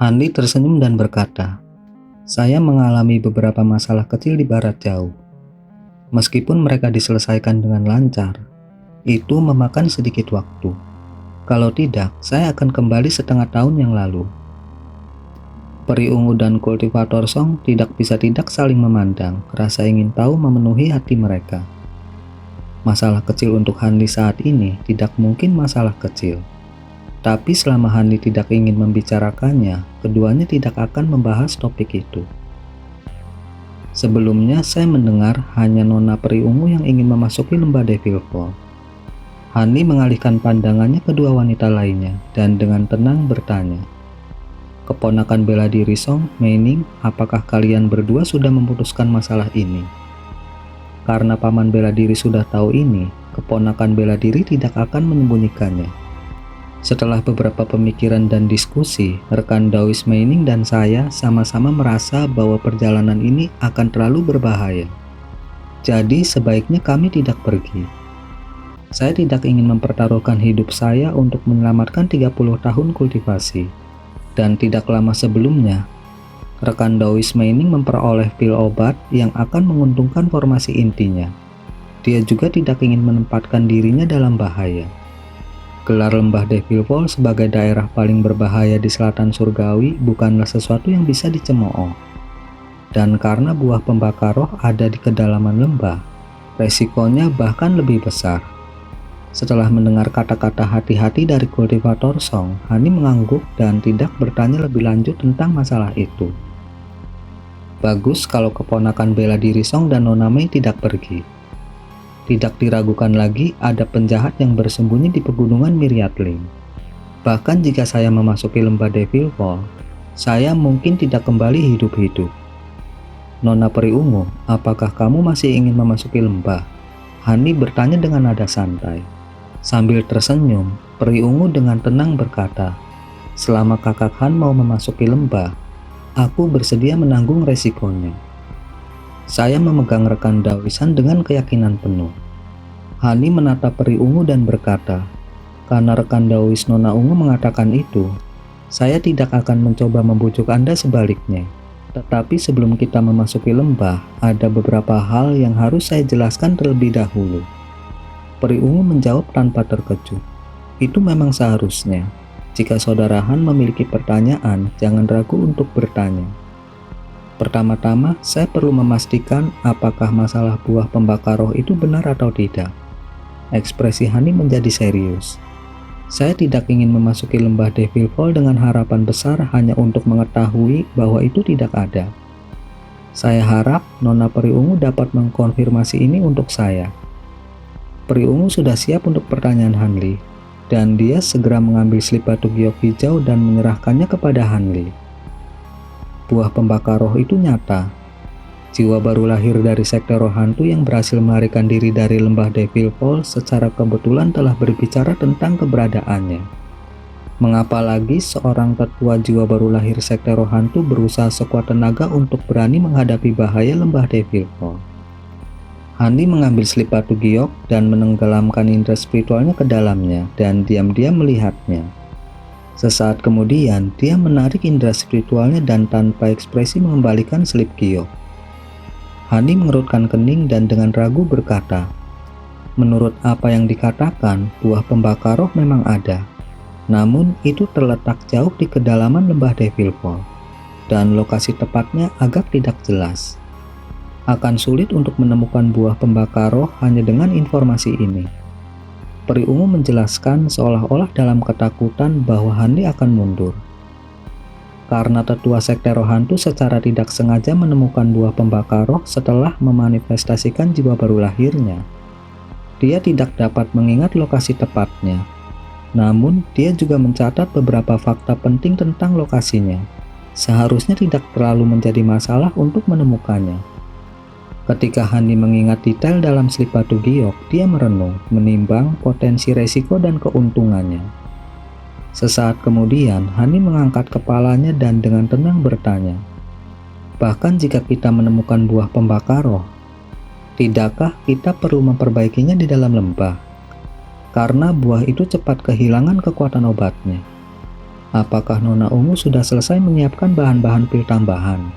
Andi tersenyum dan berkata, "Saya mengalami beberapa masalah kecil di barat jauh. Meskipun mereka diselesaikan dengan lancar, itu memakan sedikit waktu. Kalau tidak, saya akan kembali setengah tahun yang lalu." Peri ungu dan kultivator song tidak bisa tidak saling memandang. Rasa ingin tahu memenuhi hati mereka. Masalah kecil untuk Hanli saat ini tidak mungkin masalah kecil. Tapi selama Hanli tidak ingin membicarakannya, keduanya tidak akan membahas topik itu. Sebelumnya saya mendengar hanya Nona Peri Ungu yang ingin memasuki lembah Devil Fall. Hanli mengalihkan pandangannya ke dua wanita lainnya dan dengan tenang bertanya, "Keponakan bela diri Song, Mei Ning, apakah kalian berdua sudah memutuskan masalah ini?" Karena paman bela diri sudah tahu ini, keponakan bela diri tidak akan menyembunyikannya. Setelah beberapa pemikiran dan diskusi, rekan Daois Mei Ning dan saya sama-sama merasa bahwa perjalanan ini akan terlalu berbahaya. Jadi sebaiknya kami tidak pergi. Saya tidak ingin mempertaruhkan hidup saya untuk menyelamatkan 30 tahun kultivasi. Dan tidak lama sebelumnya, rekan Daois Mei Ning memperoleh pil obat yang akan menguntungkan formasi intinya. Dia juga tidak ingin menempatkan dirinya dalam bahaya. Gelar lembah Devil Fall sebagai daerah paling berbahaya di selatan surgawi bukanlah sesuatu yang bisa dicemooh. Dan karena buah pembakar roh ada di kedalaman lembah, resikonya bahkan lebih besar. Setelah mendengar kata-kata hati-hati dari kultivator Song, Hanli mengangguk dan tidak bertanya lebih lanjut tentang masalah itu. Bagus kalau keponakan bela diri Song dan Nona Mei tidak pergi. Tidak diragukan lagi ada penjahat yang bersembunyi di pegunungan Miriatling. Bahkan jika saya memasuki lembah Devil Fall, saya mungkin tidak kembali hidup-hidup. Nona Peri Ungu, apakah kamu masih ingin memasuki lembah? Hanli bertanya dengan nada santai. Sambil tersenyum, Peri Ungu dengan tenang berkata, "Selama Kakak Han mau memasuki lembah, aku bersedia menanggung resikonya." Saya memegang rekan Daoisan dengan keyakinan penuh. Hanli menatap Peri Ungu dan berkata, "Karena rekan Daois Nona Ungu mengatakan itu, saya tidak akan mencoba membujuk Anda sebaliknya. Tetapi sebelum kita memasuki lembah, ada beberapa hal yang harus saya jelaskan terlebih dahulu." Peri Ungu menjawab tanpa terkejut. "Itu memang seharusnya. Jika Saudara Han memiliki pertanyaan, jangan ragu untuk bertanya. Pertama-tama, saya perlu memastikan apakah masalah buah pembakar roh itu benar atau tidak." Ekspresi Hanli menjadi serius. "Saya tidak ingin memasuki lembah Devil Fall dengan harapan besar hanya untuk mengetahui bahwa itu tidak ada. Saya harap Nona Peri Ungu dapat mengkonfirmasi ini untuk saya." Peri Ungu sudah siap untuk pertanyaan Hanli, dan dia segera mengambil slip batu giok hijau dan menyerahkannya kepada Hanli. Buah pembakar roh itu nyata. Jiwa baru lahir dari sekte roh hantu yang berhasil melarikan diri dari lembah Devil Fall secara kebetulan telah berbicara tentang keberadaannya. Mengapa lagi seorang tetua jiwa baru lahir sekte roh hantu berusaha sekuat tenaga untuk berani menghadapi bahaya lembah Devil Fall? Hanli mengambil slip batu giok dan menenggelamkan indera spiritualnya ke dalamnya dan diam-diam melihatnya. Sesaat kemudian, dia menarik indera spiritualnya dan tanpa ekspresi mengembalikan slip giok. Hanli mengerutkan kening dan dengan ragu berkata, "Menurut apa yang dikatakan, buah pembakar roh memang ada. Namun itu terletak jauh di kedalaman lembah Devil Fall, dan lokasi tepatnya agak tidak jelas. Akan sulit untuk menemukan buah pembakar roh hanya dengan informasi ini." Peri Ungu menjelaskan seolah-olah dalam ketakutan bahwa Hanli akan mundur. Karena tetua sekte roh hantu secara tidak sengaja menemukan buah pembakar roh setelah memanifestasikan jiwa baru lahirnya, dia tidak dapat mengingat lokasi tepatnya. Namun, dia juga mencatat beberapa fakta penting tentang lokasinya. Seharusnya tidak terlalu menjadi masalah untuk menemukannya. Ketika Hanli mengingat detail dalam slip batu giok, dia merenung, menimbang potensi resiko dan keuntungannya. Sesaat kemudian, Hanli mengangkat kepalanya dan dengan tenang bertanya, "Bahkan jika kita menemukan buah pembakar roh, tidakkah kita perlu memperbaikinya di dalam lembah? Karena buah itu cepat kehilangan kekuatan obatnya." Apakah Nona Ungu sudah selesai menyiapkan bahan-bahan pil tambahan?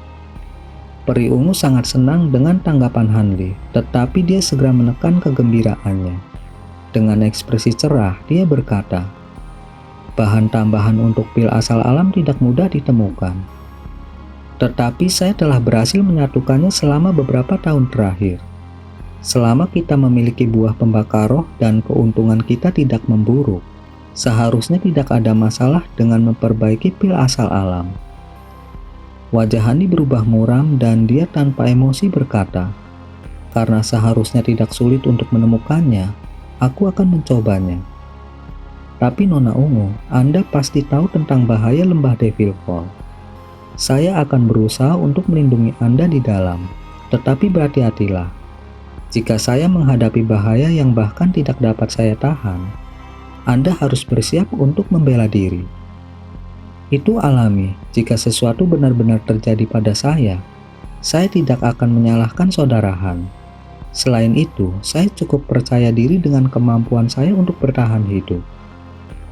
Peri ungu sangat senang dengan tanggapan Hanli, tetapi dia segera menekan kegembiraannya. Dengan ekspresi cerah, dia berkata, "Bahan tambahan untuk pil asal alam tidak mudah ditemukan. Tetapi saya telah berhasil menyatukannya selama beberapa tahun terakhir. Selama kita memiliki buah pembakar roh dan keuntungan kita tidak memburuk, seharusnya tidak ada masalah dengan memperbaiki pil asal alam." Wajah Hani berubah muram dan dia tanpa emosi berkata, "Karena seharusnya tidak sulit untuk menemukannya, aku akan mencobanya." "Tapi Nona Ungu, Anda pasti tahu tentang bahaya lembah Devil Fall. Saya akan berusaha untuk melindungi Anda di dalam, tetapi berhati-hatilah. Jika saya menghadapi bahaya yang bahkan tidak dapat saya tahan, Anda harus bersiap untuk membela diri. Itu alami. Jika sesuatu benar-benar terjadi pada saya tidak akan menyalahkan saudara Han. Selain itu, saya cukup percaya diri dengan kemampuan saya untuk bertahan hidup."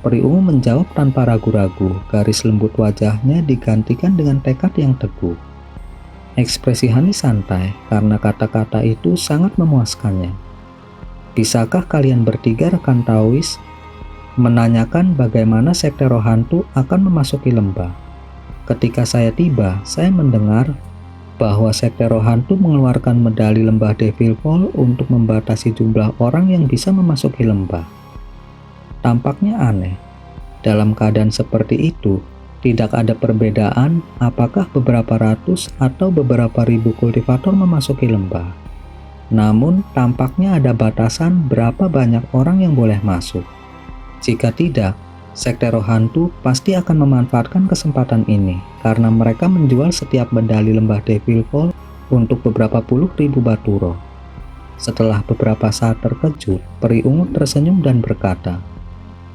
Peri ungu menjawab tanpa ragu-ragu, garis lembut wajahnya digantikan dengan tekad yang teguh. Ekspresi Hani santai karena kata-kata itu sangat memuaskannya. "Bisakah kalian bertiga rekan Taois menanyakan bagaimana sekte roh hantu akan memasuki lembah? Ketika saya tiba, saya mendengar bahwa sekte roh hantu mengeluarkan medali lembah Devil Fall untuk membatasi jumlah orang yang bisa memasuki lembah. Tampaknya aneh. Dalam keadaan seperti itu, tidak ada perbedaan apakah beberapa ratus atau beberapa ribu kultivator memasuki lembah. Namun, tampaknya ada batasan berapa banyak orang yang boleh masuk. Jika tidak, sekte roh hantu pasti akan memanfaatkan kesempatan ini karena mereka menjual setiap medali lembah Devil Fall untuk beberapa puluh ribu batu roh." Setelah beberapa saat terkejut, peri ungu tersenyum dan berkata,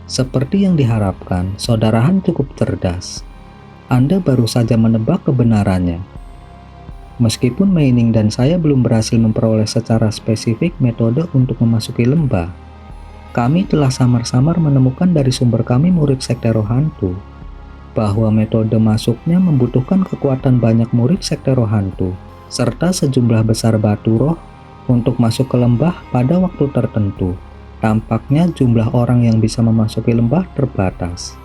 "Seperti yang diharapkan, saudara Han cukup cerdas. Anda baru saja menebak kebenarannya. Meskipun Mei Ning dan saya belum berhasil memperoleh secara spesifik metode untuk memasuki lembah, kami telah samar-samar menemukan dari sumber kami murid sekte roh hantu bahwa metode masuknya membutuhkan kekuatan banyak murid sekte roh hantu serta sejumlah besar batu roh untuk masuk ke lembah pada waktu tertentu. Tampaknya jumlah orang yang bisa memasuki lembah terbatas.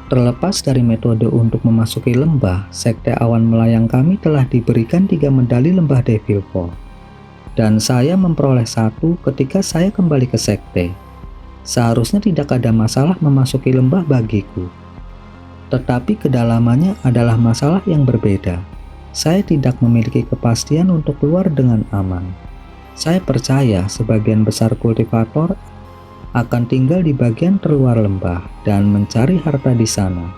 Terlepas dari metode untuk memasuki lembah, sekte awan melayang kami telah diberikan 3 medali lembah Devil Fall. Dan saya memperoleh 1 ketika saya kembali ke sekte. Seharusnya tidak ada masalah memasuki lembah bagiku. Tetapi kedalamannya adalah masalah yang berbeda. Saya tidak memiliki kepastian untuk keluar dengan aman. Saya percaya sebagian besar kultivator akan tinggal di bagian terluar lembah dan mencari harta di sana.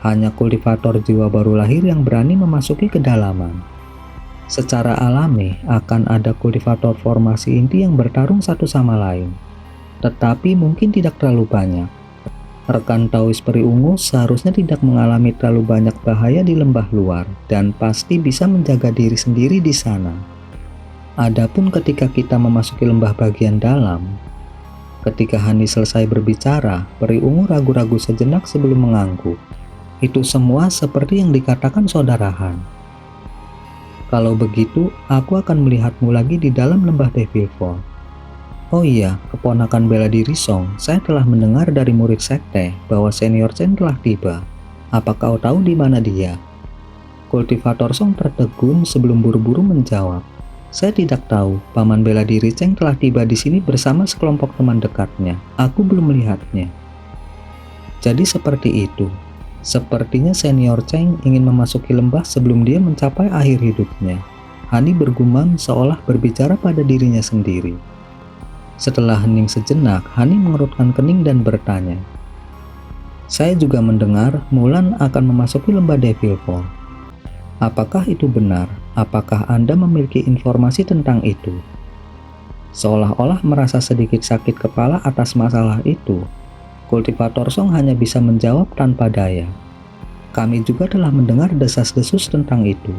Hanya kultivator jiwa baru lahir yang berani memasuki kedalaman. Secara alami akan ada kultivator formasi inti yang bertarung satu sama lain, tetapi mungkin tidak terlalu banyak. Rekan Taois peri ungu seharusnya tidak mengalami terlalu banyak bahaya di lembah luar dan pasti bisa menjaga diri sendiri di sana. Adapun ketika kita memasuki lembah bagian dalam, ketika Hani selesai berbicara, peri ungu ragu-ragu sejenak sebelum mengangguk. "Itu semua seperti yang dikatakan saudara Han. Kalau begitu, aku akan melihatmu lagi di dalam lembah Devil Fall. Oh iya, keponakan bela diri Song, saya telah mendengar dari murid sekte bahwa senior Chen telah tiba. Apa kau tahu di mana dia?" Kultivator Song tertegun sebelum buru-buru menjawab, "Saya tidak tahu. Paman bela diri Cheng telah tiba di sini bersama sekelompok teman dekatnya. Aku belum melihatnya." Jadi seperti itu. Sepertinya senior Cheng ingin memasuki lembah sebelum dia mencapai akhir hidupnya. Hani bergumam seolah berbicara pada dirinya sendiri. Setelah hening sejenak, Hani mengerutkan kening dan bertanya, "Saya juga mendengar Mulan akan memasuki lembah Devil Fall. Apakah itu benar? Apakah Anda memiliki informasi tentang itu?" Seolah-olah merasa sedikit sakit kepala atas masalah itu, Kultivator Song hanya bisa menjawab tanpa daya. "Kami juga telah mendengar desas-desus tentang itu.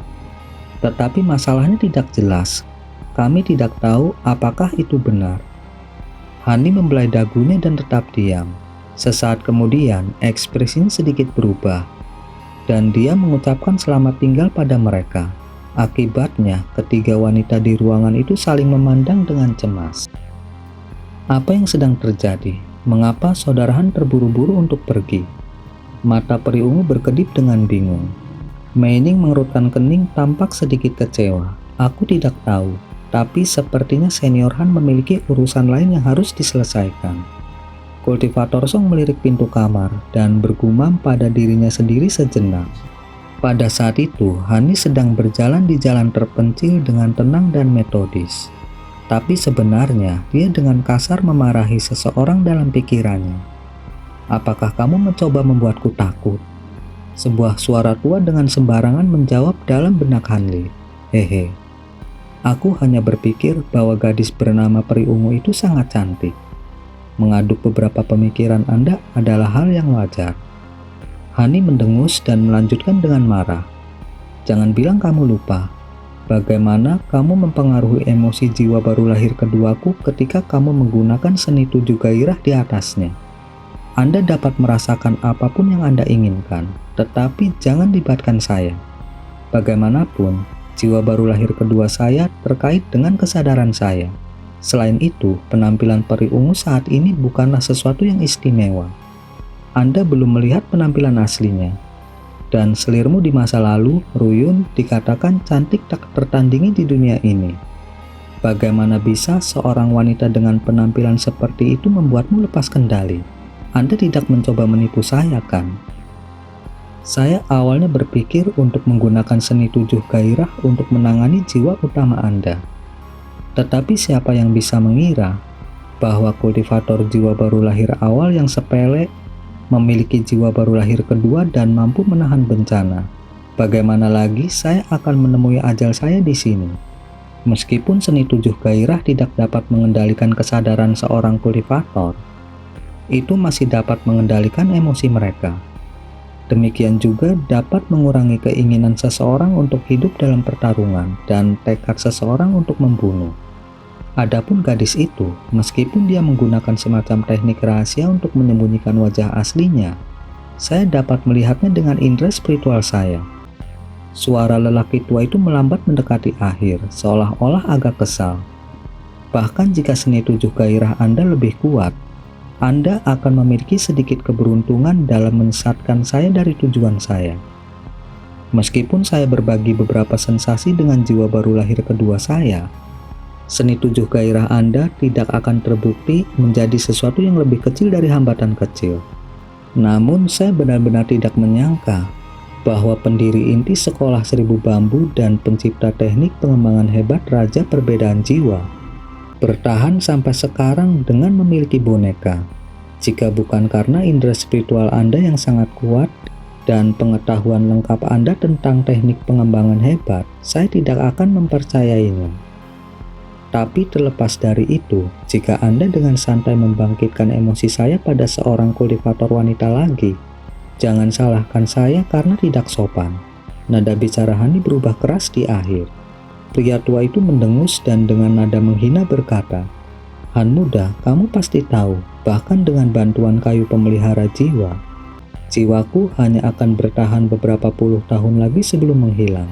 Tetapi masalahnya tidak jelas. Kami tidak tahu apakah itu benar." Hani membelai dagunya dan tetap diam. Sesaat kemudian, ekspresinya sedikit berubah, dan dia mengucapkan selamat tinggal pada mereka. Akibatnya, ketiga wanita di ruangan itu saling memandang dengan cemas. Apa yang sedang terjadi? Mengapa saudara Han terburu-buru untuk pergi? Mata peri ungu berkedip dengan bingung. Meining mengerutkan kening, tampak sedikit kecewa. Aku tidak tahu, tapi sepertinya senior Han memiliki urusan lain yang harus diselesaikan. Kultivator Song melirik pintu kamar dan bergumam pada dirinya sendiri sejenak. Pada saat itu, Hani sedang berjalan di jalan terpencil dengan tenang dan metodis. Tapi sebenarnya, dia dengan kasar memarahi seseorang dalam pikirannya. Apakah kamu mencoba membuatku takut? Sebuah suara tua dengan sembarangan menjawab dalam benak Hanli. Hehe. Aku hanya berpikir bahwa gadis bernama peri ungu itu sangat cantik. Mengaduk beberapa pemikiran Anda adalah hal yang wajar. Hani mendengus dan melanjutkan dengan marah. Jangan bilang kamu lupa. Bagaimana kamu mempengaruhi emosi jiwa baru lahir keduaku ketika kamu menggunakan seni tujuh gairah di atasnya? Anda dapat merasakan apapun yang Anda inginkan, tetapi jangan libatkan saya. Bagaimanapun, jiwa baru lahir kedua saya terkait dengan kesadaran saya. Selain itu, penampilan peri ungu saat ini bukanlah sesuatu yang istimewa. Anda belum melihat penampilan aslinya. Dan selirmu di masa lalu, Ruyun, dikatakan cantik tak tertandingi di dunia ini. Bagaimana bisa seorang wanita dengan penampilan seperti itu membuatmu lepas kendali? Anda tidak mencoba menipu saya, kan? Saya awalnya berpikir untuk menggunakan seni tujuh gairah untuk menangani jiwa utama Anda. Tetapi siapa yang bisa mengira bahwa kultivator jiwa baru lahir awal yang sepele memiliki jiwa baru lahir kedua dan mampu menahan bencana. Bagaimana lagi saya akan menemui ajal saya di sini? Meskipun seni tujuh gairah tidak dapat mengendalikan kesadaran seorang kultivator, itu masih dapat mengendalikan emosi mereka. Demikian juga dapat mengurangi keinginan seseorang untuk hidup dalam pertarungan dan tekad seseorang untuk membunuh. Adapun gadis itu, meskipun dia menggunakan semacam teknik rahasia untuk menyembunyikan wajah aslinya, saya dapat melihatnya dengan indera spiritual saya. Suara lelaki tua itu melambat mendekati akhir, seolah-olah agak kesal. Bahkan jika seni tujuh gairah Anda lebih kuat, Anda akan memiliki sedikit keberuntungan dalam menyesatkan saya dari tujuan saya. Meskipun saya berbagi beberapa sensasi dengan jiwa baru lahir kedua saya, seni tujuh gairah Anda tidak akan terbukti menjadi sesuatu yang lebih kecil dari hambatan kecil. Namun saya benar-benar tidak menyangka bahwa pendiri inti sekolah seribu bambu dan pencipta teknik pengembangan hebat Raja Perbedaan Jiwa bertahan sampai sekarang dengan memiliki boneka. Jika bukan karena indera spiritual Anda yang sangat kuat dan pengetahuan lengkap Anda tentang teknik pengembangan hebat, saya tidak akan mempercayainya. Tapi terlepas dari itu, jika Anda dengan santai membangkitkan emosi saya pada seorang kultivator wanita lagi, jangan salahkan saya karena tidak sopan. Nada bicara Hani berubah keras di akhir. Pria tua itu mendengus dan dengan nada menghina berkata, Han muda, kamu pasti tahu, bahkan dengan bantuan kayu pemelihara jiwa, jiwaku hanya akan bertahan beberapa puluh tahun lagi sebelum menghilang.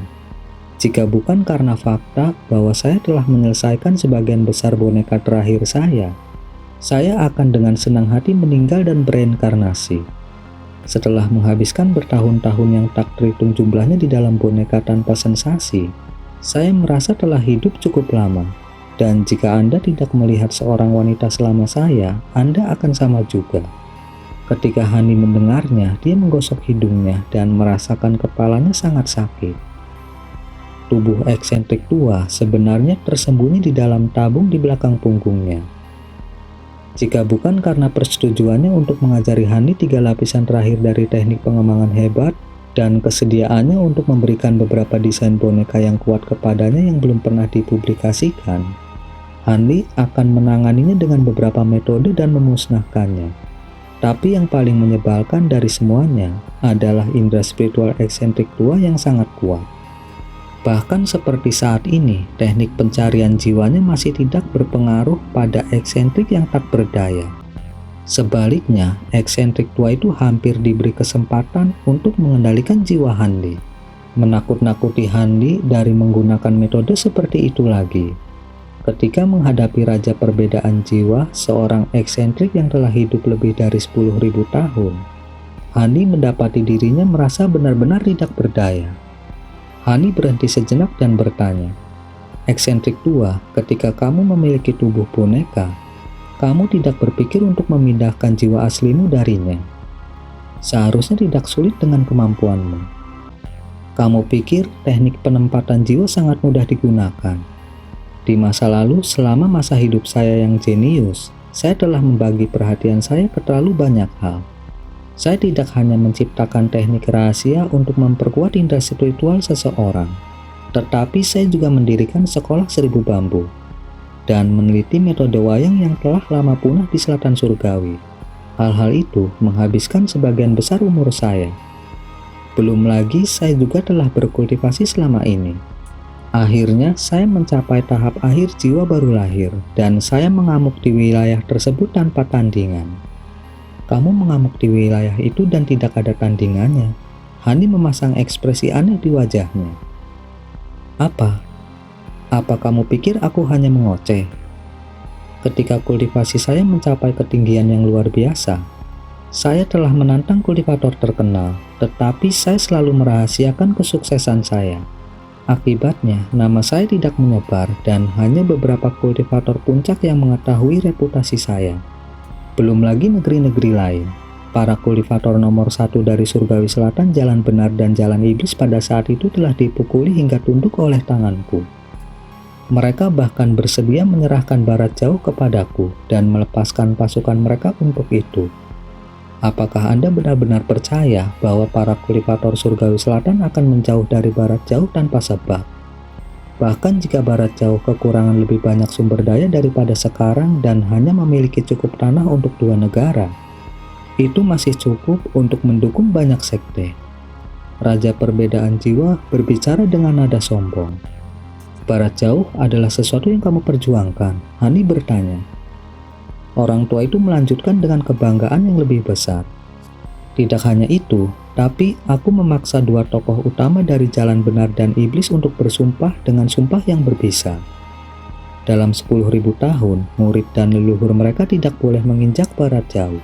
Jika bukan karena fakta bahwa saya telah menyelesaikan sebagian besar boneka terakhir saya akan dengan senang hati meninggal dan bereinkarnasi. Setelah menghabiskan bertahun-tahun yang tak terhitung jumlahnya di dalam boneka tanpa sensasi, saya merasa telah hidup cukup lama. Dan jika Anda tidak melihat seorang wanita selama saya, Anda akan sama juga. Ketika Hani mendengarnya, dia menggosok hidungnya dan merasakan kepalanya sangat sakit. Tubuh eksentrik tua sebenarnya tersembunyi di dalam tabung di belakang punggungnya. Jika bukan karena persetujuannya untuk mengajari Hani 3 lapisan terakhir dari teknik pengembangan hebat dan kesediaannya untuk memberikan beberapa desain boneka yang kuat kepadanya yang belum pernah dipublikasikan, Hani akan menanganinya dengan beberapa metode dan memusnahkannya. Tapi yang paling menyebalkan dari semuanya adalah indera spiritual eksentrik tua yang sangat kuat. Bahkan seperti saat ini, teknik pencarian jiwanya masih tidak berpengaruh pada eksentrik yang tak berdaya. Sebaliknya, eksentrik tua itu hampir diberi kesempatan untuk mengendalikan jiwa Handi, menakut-nakuti Handi dari menggunakan metode seperti itu lagi. Ketika menghadapi raja perbedaan jiwa, seorang eksentrik yang telah hidup lebih dari 10.000 tahun, Handi mendapati dirinya merasa benar-benar tidak berdaya. Hani berhenti sejenak dan bertanya, "Eksentrik tua, ketika kamu memiliki tubuh boneka, kamu tidak berpikir untuk memindahkan jiwa aslimu darinya. Seharusnya tidak sulit dengan kemampuanmu. Kamu pikir teknik penempatan jiwa sangat mudah digunakan. Di masa lalu, selama masa hidup saya yang jenius, saya telah membagi perhatian saya ke terlalu banyak hal. Saya tidak hanya menciptakan teknik rahasia untuk memperkuat indera spiritual seseorang, tetapi saya juga mendirikan sekolah 1000 bambu dan meneliti metode wayang yang telah lama punah di selatan surgawi. Hal-hal itu menghabiskan sebagian besar umur saya. Belum lagi saya juga telah berkultivasi selama ini. Akhirnya saya mencapai tahap akhir jiwa baru lahir dan saya mengamuk di wilayah tersebut tanpa tandingan." "Kamu mengamuk di wilayah itu dan tidak ada tandingannya." Hani memasang ekspresi aneh di wajahnya. Apa kamu pikir aku hanya mengoceh? Ketika kultivasi saya mencapai ketinggian yang luar biasa, saya telah menantang kultivator terkenal, tetapi saya selalu merahasiakan kesuksesan saya. Akibatnya, nama saya tidak menyebar dan hanya beberapa kultivator puncak yang mengetahui reputasi saya. Belum lagi negeri-negeri lain. Para kultivator nomor 1 dari Surgawi Selatan, Jalan Benar dan Jalan Iblis pada saat itu telah dipukuli hingga tunduk oleh tanganku. Mereka bahkan bersedia menyerahkan Barat Jauh kepadaku dan melepaskan pasukan mereka untuk itu. Apakah Anda benar-benar percaya bahwa para kultivator Surgawi Selatan akan menjauh dari Barat Jauh tanpa sebab? Bahkan jika Barat Jauh kekurangan lebih banyak sumber daya daripada sekarang dan hanya memiliki cukup tanah untuk 2 negara, itu masih cukup untuk mendukung banyak sekte. Raja perbedaan jiwa berbicara dengan nada sombong. "Barat Jauh adalah sesuatu yang kamu perjuangkan?" Hani bertanya. Orang tua itu melanjutkan dengan kebanggaan yang lebih besar. "Tidak hanya itu, tapi aku memaksa 2 tokoh utama dari Jalan Benar dan Iblis untuk bersumpah dengan sumpah yang berbisa. Dalam 10.000 tahun, murid dan leluhur mereka tidak boleh menginjak Barat Jauh."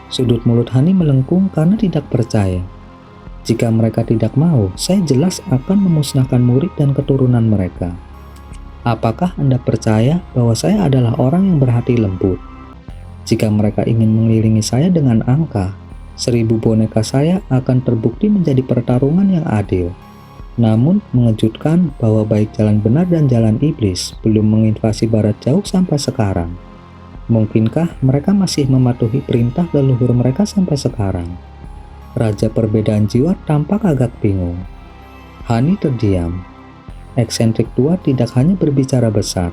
Sudut mulut Hani melengkung karena tidak percaya. "Jika mereka tidak mau, saya jelas akan memusnahkan murid dan keturunan mereka. Apakah Anda percaya bahwa saya adalah orang yang berhati lembut? Jika mereka ingin mengelilingi saya dengan angka, 1000 boneka saya akan terbukti menjadi pertarungan yang adil. Namun mengejutkan bahwa baik Jalan Benar dan Jalan Iblis belum menginvasi Barat Jauh sampai sekarang. Mungkinkah mereka masih mematuhi perintah leluhur mereka sampai sekarang?" Raja perbedaan jiwa tampak agak bingung. Hani terdiam. Eksentrik tua tidak hanya berbicara besar,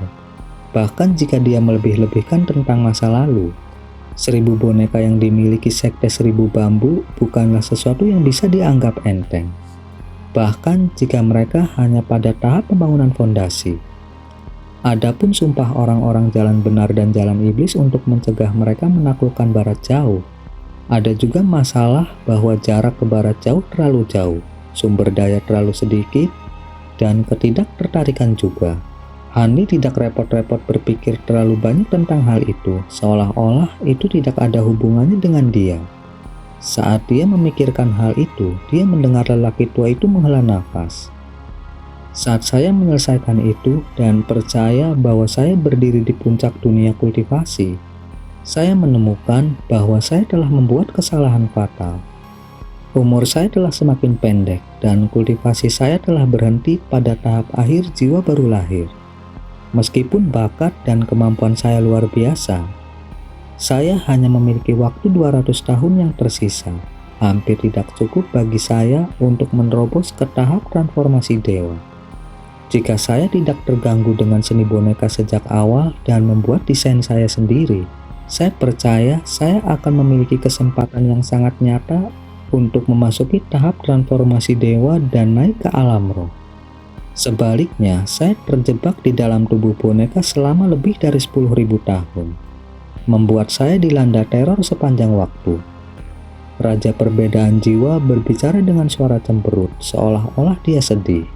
bahkan jika dia melebih-lebihkan tentang masa lalu, 1000 boneka yang dimiliki sekte 1000 bambu bukanlah sesuatu yang bisa dianggap enteng. Bahkan jika mereka hanya pada tahap pembangunan fondasi. Adapun sumpah orang-orang Jalan Benar dan Jalan Iblis untuk mencegah mereka menaklukkan Barat Jauh, ada juga masalah bahwa jarak ke Barat Jauh terlalu jauh, sumber daya terlalu sedikit, dan ketidaktertarikan juga. Hani tidak repot-repot berpikir terlalu banyak tentang hal itu, seolah-olah itu tidak ada hubungannya dengan dia. Saat dia memikirkan hal itu, dia mendengar lelaki tua itu menghela nafas. "Saat saya menyelesaikan itu dan percaya bahwa saya berdiri di puncak dunia kultivasi, saya menemukan bahwa saya telah membuat kesalahan fatal. Umur saya telah semakin pendek dan kultivasi saya telah berhenti pada tahap akhir jiwa baru lahir. Meskipun bakat dan kemampuan saya luar biasa, saya hanya memiliki waktu 200 tahun yang tersisa. Hampir tidak cukup bagi saya untuk menerobos ke tahap transformasi dewa. Jika saya tidak terganggu dengan seni boneka sejak awal dan membuat desain saya sendiri, saya percaya saya akan memiliki kesempatan yang sangat nyata untuk memasuki tahap transformasi dewa dan naik ke alam roh. Sebaliknya, saya terjebak di dalam tubuh boneka selama lebih dari 10.000 tahun. membuat saya dilanda teror sepanjang waktu. Raja perbedaan jiwa berbicara dengan suara cemberut, seolah-olah dia sedih.